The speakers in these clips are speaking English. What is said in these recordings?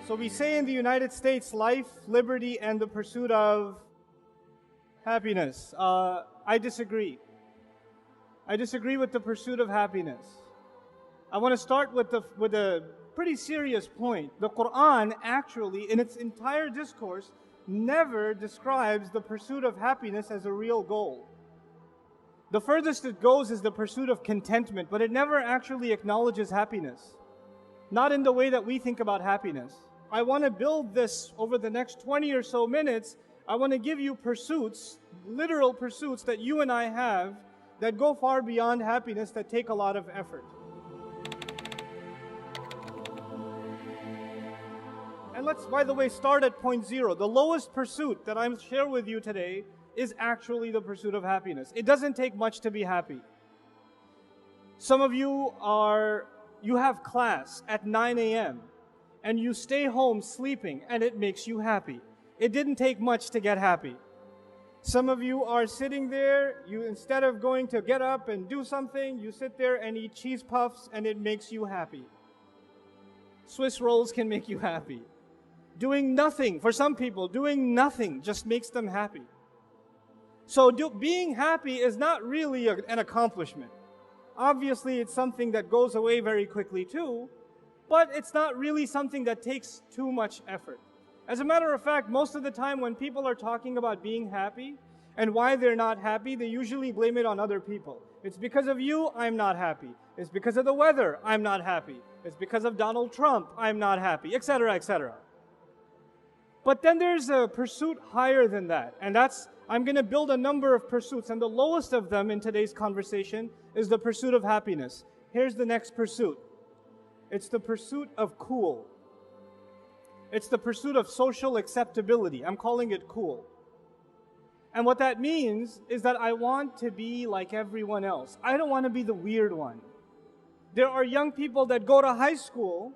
So we say in the United States, life, liberty, and the pursuit of happiness. I disagree. I disagree with the pursuit of happiness. I want to start with a pretty serious point. The Quran actually, in its entire discourse, never describes the pursuit of happiness as a real goal. The furthest it goes is the pursuit of contentment, but it never actually acknowledges happiness. Not in the way that we think about happiness. I want to build this over the next 20 or so minutes. I want to give you pursuits, literal pursuits that you and I have that go far beyond happiness, that take a lot of effort. And let's, by the way, start at point zero. The lowest pursuit that I'm sharing with you today is actually the pursuit of happiness. It doesn't take much to be happy. Some of you have class at 9 a.m. and you stay home sleeping and it makes you happy. It didn't take much to get happy. Some of you are sitting there, instead of going to get up and do something, you sit there and eat cheese puffs and it makes you happy. Swiss rolls can make you happy. Doing nothing, for some people, doing nothing just makes them happy. So being happy is not really an accomplishment. Obviously, it's something that goes away very quickly too, but it's not really something that takes too much effort. As a matter of fact, most of the time when people are talking about being happy and why they're not happy, they usually blame it on other people. It's because of you, I'm not happy. It's because of the weather, I'm not happy. It's because of Donald Trump, I'm not happy, etc., etc. But then there's a pursuit higher than that, and I'm going to build a number of pursuits, and the lowest of them in today's conversation is the pursuit of happiness. Here's the next pursuit. It's the pursuit of cool. It's the pursuit of social acceptability. I'm calling it cool. And what that means is that I want to be like everyone else. I don't want to be the weird one. There are young people that go to high school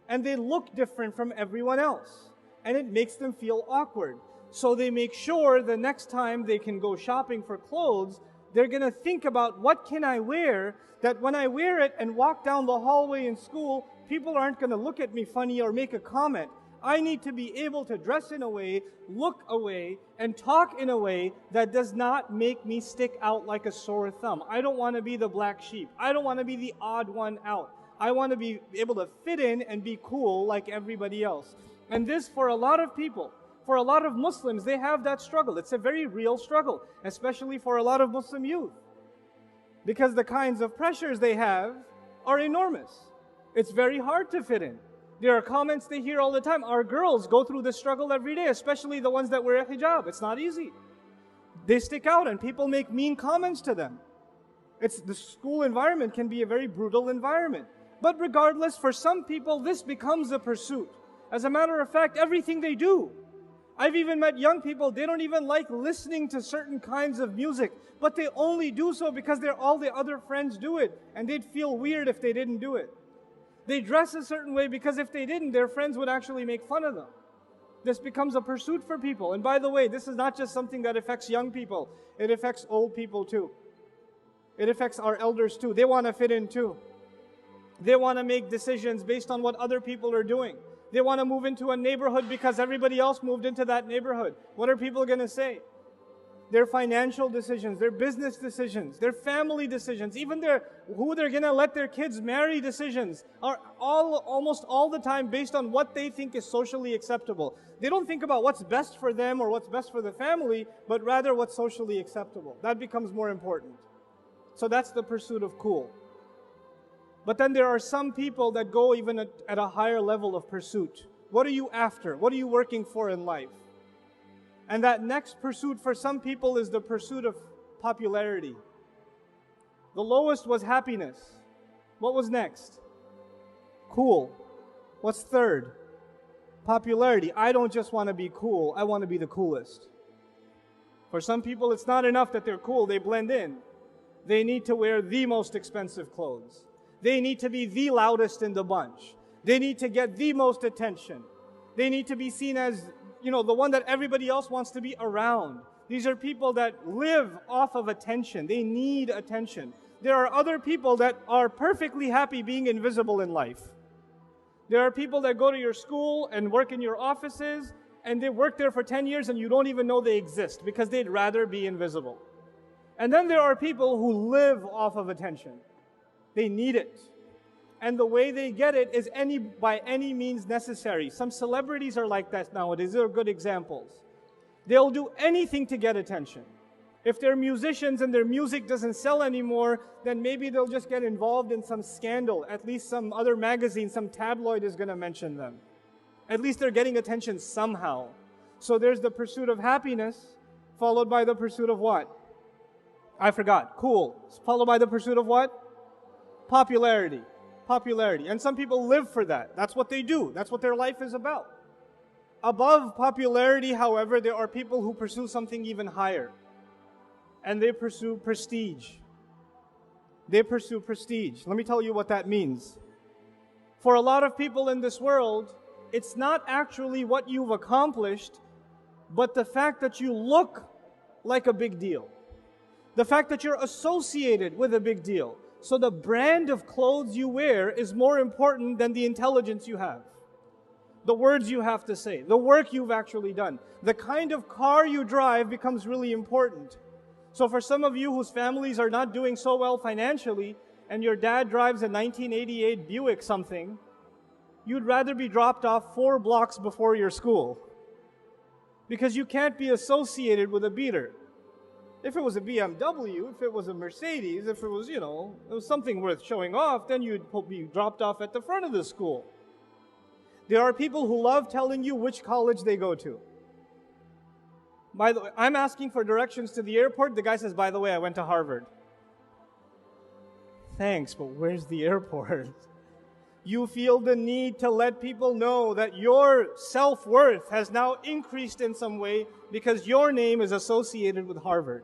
and they look different from everyone else, and it makes them feel awkward. So they make sure the next time they can go shopping for clothes, they're going to think about, what can I wear that when I wear it and walk down the hallway in school, people aren't going to look at me funny or make a comment. I need to be able to dress in a way, look a way, and talk in a way that does not make me stick out like a sore thumb. I don't want to be the black sheep. I don't want to be the odd one out. I want to be able to fit in and be cool like everybody else. And this, for a lot of people, for a lot of Muslims, they have that struggle. It's a very real struggle, especially for a lot of Muslim youth, because the kinds of pressures they have are enormous. It's very hard to fit in. There are comments they hear all the time. Our girls go through this struggle every day, especially the ones that wear a hijab. It's not easy. They stick out and people make mean comments to them. The school environment can be a very brutal environment. But regardless, for some people, this becomes a pursuit. As a matter of fact, everything they do. I've even met young people, they don't even like listening to certain kinds of music, but they only do so because all the other friends do it, and they'd feel weird if they didn't do it. They dress a certain way because if they didn't, their friends would actually make fun of them. This becomes a pursuit for people. And by the way, this is not just something that affects young people. It affects old people too. It affects our elders too. They want to fit in too. They want to make decisions based on what other people are doing. They want to move into a neighborhood because everybody else moved into that neighborhood. What are people going to say? Their financial decisions, their business decisions, their family decisions, even who they're going to let their kids marry decisions are almost all the time based on what they think is socially acceptable. They don't think about what's best for them or what's best for the family, but rather what's socially acceptable. That becomes more important. So that's the pursuit of cool. But then there are some people that go even at a higher level of pursuit. What are you after? What are you working for in life? And that next pursuit for some people is the pursuit of popularity. The lowest was happiness. What was next? Cool. What's third? Popularity. I don't just want to be cool, I want to be the coolest. For some people, it's not enough that they're cool, they blend in. They need to wear the most expensive clothes. They need to be the loudest in the bunch. They need to get the most attention. They need to be seen as, the one that everybody else wants to be around. These are people that live off of attention. They need attention. There are other people that are perfectly happy being invisible in life. There are people that go to your school and work in your offices, and they work there for 10 years and you don't even know they exist because they'd rather be invisible. And then there are people who live off of attention. They need it. And the way they get it is by any means necessary. Some celebrities are like that nowadays. They're good examples. They'll do anything to get attention. If they're musicians and their music doesn't sell anymore, then maybe they'll just get involved in some scandal. At least some other magazine, some tabloid is going to mention them. At least they're getting attention somehow. So there's the pursuit of happiness, followed by the pursuit of what? I forgot. Cool. Followed by the pursuit of what? Popularity. Popularity. And some people live for that. That's what they do. That's what their life is about. Above popularity, however, there are people who pursue something even higher. And they pursue prestige. They pursue prestige. Let me tell you what that means. For a lot of people in this world, it's not actually what you've accomplished, but the fact that you look like a big deal. The fact that you're associated with a big deal. So the brand of clothes you wear is more important than the intelligence you have. The words you have to say, the work you've actually done. The kind of car you drive becomes really important. So for some of you whose families are not doing so well financially, and your dad drives a 1988 Buick something, you'd rather be dropped off 4 blocks before your school. Because you can't be associated with a beater. If it was a BMW, if it was a Mercedes, if it was, it was something worth showing off, then you'd be dropped off at the front of the school. There are people who love telling you which college they go to. By the way, I'm asking for directions to the airport. The guy says, by the way, I went to Harvard. Thanks, but where's the airport? You feel the need to let people know that your self-worth has now increased in some way because your name is associated with Harvard.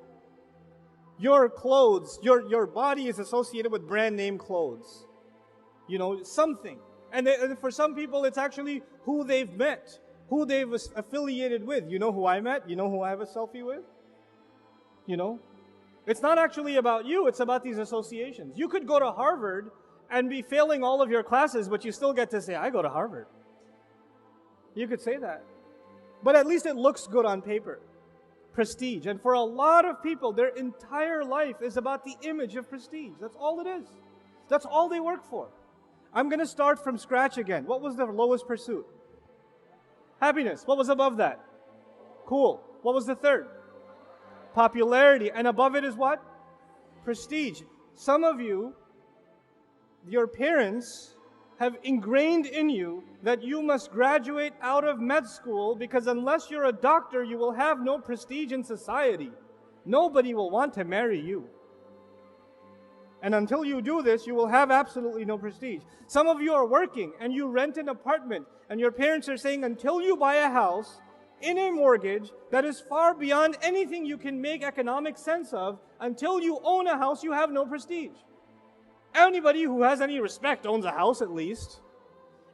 Your clothes, your body is associated with brand name clothes. Something. And for some people, it's actually who they've met, who they've affiliated with. You know who I met? You know who I have a selfie with? It's not actually about you, it's about these associations. You could go to Harvard and be failing all of your classes, but you still get to say, I go to Harvard. You could say that. But at least it looks good on paper. Prestige. And for a lot of people, their entire life is about the image of prestige. That's all it is. That's all they work for. I'm going to start from scratch again. What was the lowest pursuit? Happiness. What was above that? Cool. What was the third? Popularity. And above it is what? Prestige. Some of you, your parents have ingrained in you that you must graduate out of med school because unless you're a doctor, you will have no prestige in society. Nobody will want to marry you. And until you do this, you will have absolutely no prestige. Some of you are working and you rent an apartment and your parents are saying until you buy a house in a mortgage that is far beyond anything you can make economic sense of, until you own a house, you have no prestige. Anybody who has any respect owns a house at least.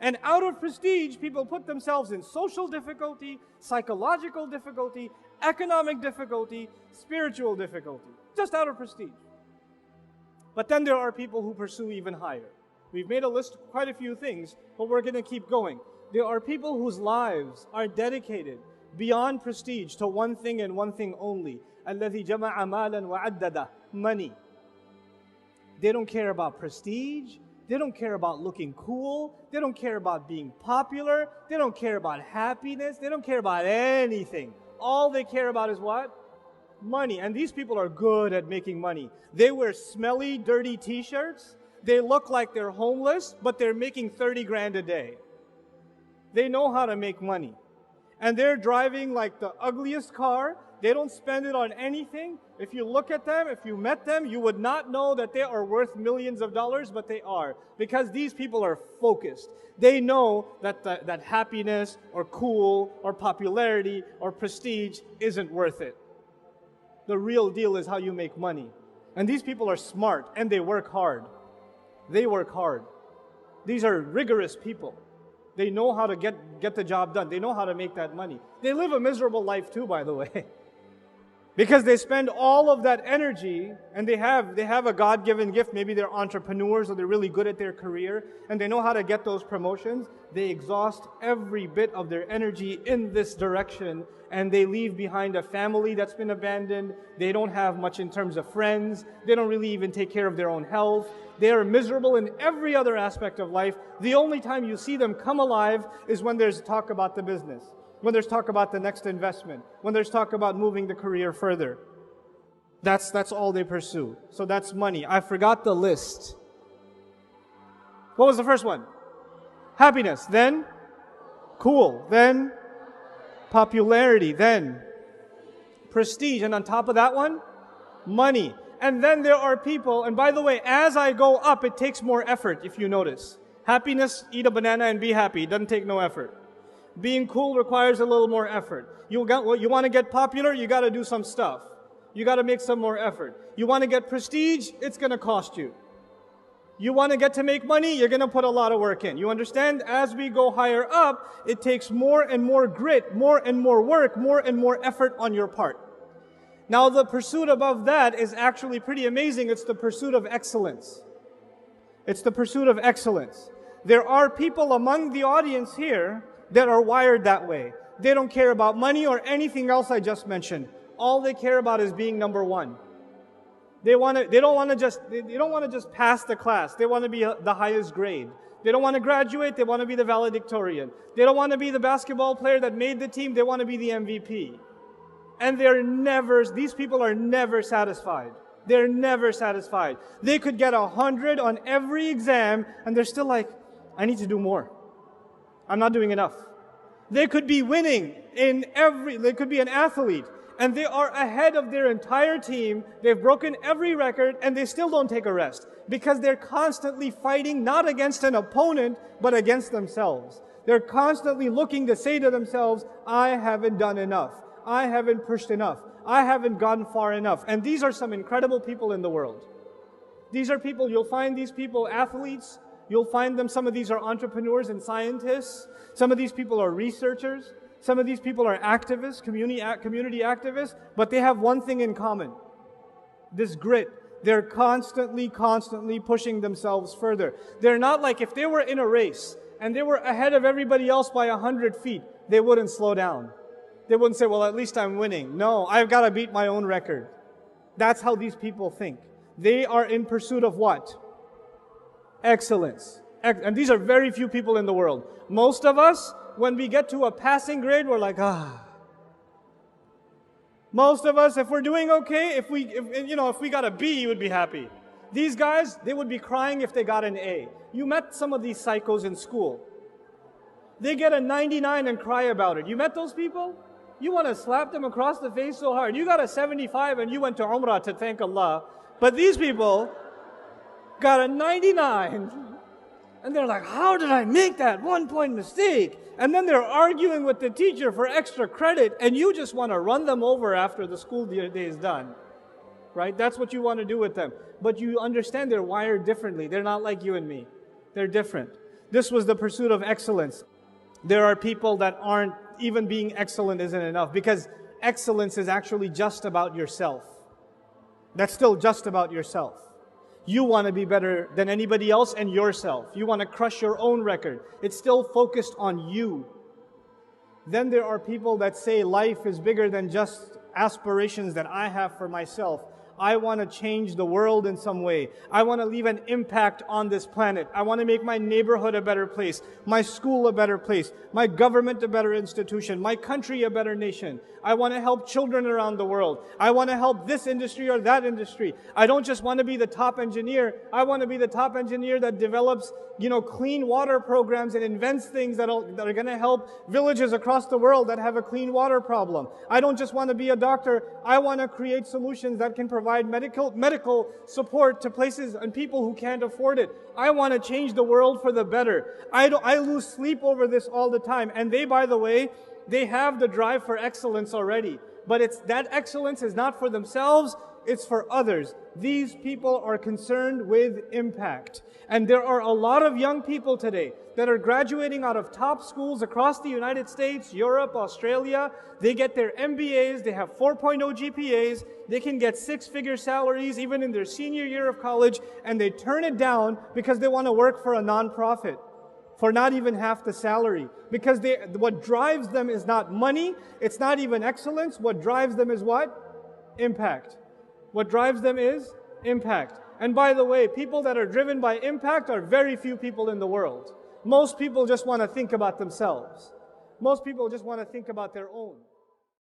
And out of prestige, people put themselves in social difficulty, psychological difficulty, economic difficulty, spiritual difficulty. Just out of prestige. But then there are people who pursue even higher. We've made a list of quite a few things, but we're going to keep going. There are people whose lives are dedicated beyond prestige to one thing and one thing only. الَّذِي جَمَعَ مَالًا وَعَدَّدَ. Money. They don't care about prestige. They don't care about looking cool. They don't care about being popular. They don't care about happiness. They don't care about anything. All they care about is what? Money. And these people are good at making money. They wear smelly, dirty t-shirts. They look like they're homeless, but they're making 30 grand a day. They know how to make money. And they're driving like the ugliest car. They don't spend it on anything. If you look at them, if you met them, you would not know that they are worth millions of dollars, but they are. Because these people are focused. They know that happiness or cool or popularity or prestige isn't worth it. The real deal is how you make money. And these people are smart and they work hard. They work hard. These are rigorous people. They know how to get the job done. They know how to make that money. They live a miserable life too, by the way. Because they spend all of that energy, and they have a God-given gift. Maybe they're entrepreneurs or they're really good at their career and they know how to get those promotions. They exhaust every bit of their energy in this direction, and they leave behind a family that's been abandoned. They don't have much in terms of friends. They don't really even take care of their own health. They are miserable in every other aspect of life. The only time you see them come alive is when there's talk about the business, when there's talk about the next investment, when there's talk about moving the career further. That's all they pursue. So that's money. I forgot the list. What was the first one? Happiness. Then cool. Then popularity. Then prestige. And on top of that one, money. And then there are people, and by the way, as I go up, it takes more effort, if you notice. Happiness, eat a banana and be happy. It doesn't take no effort. Being cool requires a little more effort. You want to get popular, you got to do some stuff. You got to make some more effort. You want to get prestige, it's going to cost you. You want to get to make money, you're going to put a lot of work in. You understand? As we go higher up, it takes more and more grit, more and more work, more and more effort on your part. Now the pursuit above that is actually pretty amazing. It's the pursuit of excellence. It's the pursuit of excellence. There are people among the audience here that are wired that way. They don't care about money or anything else I just mentioned. All they care about is being number one. They don't want to just pass the class. They want to be the highest grade. They don't want to graduate. They want to be the valedictorian. They don't want to be the basketball player that made the team. They want to be the MVP. And these people are never satisfied. They're never satisfied. They could get 100 on every exam and they're still like, I need to do more. I'm not doing enough. They could be winning they could be an athlete and they are ahead of their entire team. They've broken every record and they still don't take a rest because they're constantly fighting not against an opponent, but against themselves. They're constantly looking to say to themselves, I haven't done enough. I haven't pushed enough. I haven't gone far enough. And these are some incredible people in the world. These are people, you'll find these people athletes. You'll find them, some of these are entrepreneurs and scientists. Some of these people are researchers. Some of these people are activists, community activists. But they have one thing in common. This grit. They're constantly pushing themselves further. They're not like if they were in a race and they were ahead of everybody else by 100 feet, they wouldn't slow down. They wouldn't say, well, at least I'm winning. No, I've got to beat my own record. That's how these people think. They are in pursuit of what? Excellence. And these are very few people in the world. Most of us, when we get to a passing grade, we're like, Most of us, if we're doing okay, if we got a B, you would be happy. These guys, they would be crying if they got an A. You met some of these psychos in school. They get a 99 and cry about it. You met those people? You want to slap them across the face so hard. You got a 75 and you went to Umrah to thank Allah. But these people got a 99 and they're like, how did I make that 1 point mistake? And then they're arguing with the teacher for extra credit and you just want to run them over after the school day is done. Right? That's what you want to do with them. But you understand they're wired differently. They're not like you and me. They're different. This was the pursuit of excellence. There are people that aren't, even being excellent isn't enough because excellence is actually just about yourself. That's still just about yourself. You want to be better than anybody else and yourself. You want to crush your own record. It's still focused on you. Then there are people that say life is bigger than just aspirations that I have for myself. I want to change the world in some way. I want to leave an impact on this planet. I want to make my neighborhood a better place, my school a better place, my government a better institution, my country a better nation. I want to help children around the world. I want to help this industry or that industry. I don't just want to be the top engineer. I want to be the top engineer that develops, clean water programs and invents things that are going to help villages across the world that have a clean water problem. I don't just want to be a doctor. I want to create solutions that can provide medical support to places and people who can't afford it. I want to change the world for the better. I lose sleep over this all the time. And they, by the way, they have the drive for excellence already. But that excellence is not for themselves. it's for others. These people are concerned with impact. And there are a lot of young people today that are graduating out of top schools across the United States, Europe, Australia. They get their MBAs, they have 4.0 GPAs, they can get six-figure salaries even in their senior year of college, and they turn it down because they want to work for a nonprofit for not even half the salary. Because what drives them is not money, it's not even excellence. What drives them is what? Impact. What drives them is impact. And by the way, people that are driven by impact are very few people in the world. Most people just want to think about themselves. Most people just want to think about their own.